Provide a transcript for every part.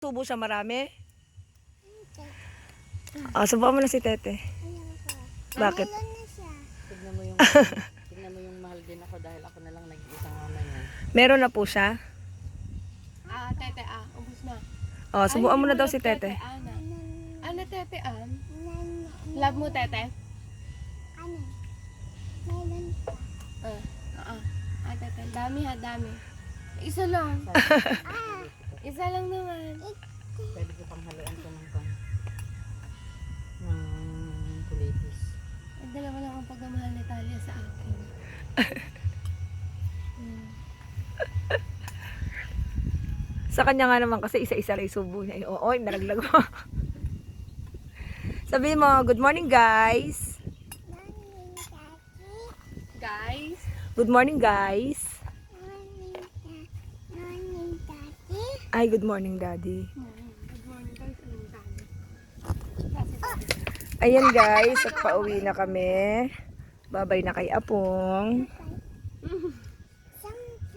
Subo siya marami? Subukan mo na si Tete. Bakit? Tignan mo yung mahal din ako dahil ako na lang nag-iisang mama niya. Meron na po siya? Tete, ubos na. Subukan mo na daw si Tete. Ano, Tete, Love mo, Tete? Tete, dami ha, dami. Isa lang. Isa lang naman. Pwede ko pang haluan ko ng kulitis. Dalawa lang ang pagmamahal ni Talia sa akin. Sa kanya nga naman kasi isa-isa lang subo niya. Oo, nalaglag mo. Sabi mo, good morning guys. Guys, Good morning guys. Ay, good morning daddy. good morning guys. Ayan guys, at pauwi na kami. Babay na kay Apong.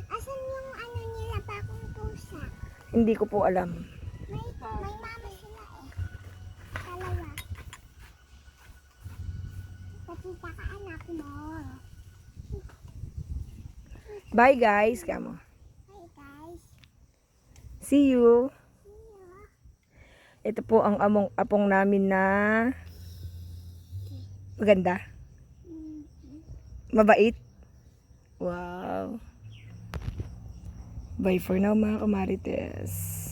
Asan yung ano nila bakong pusa? Hindi ko po alam. May mama sila Dalawa. Patita ka anak mo. Bye guys, kamo. Hi guys. See you. Ito po ang apong namin na maganda. Mabait. Wow. Bye for now mga kamarites.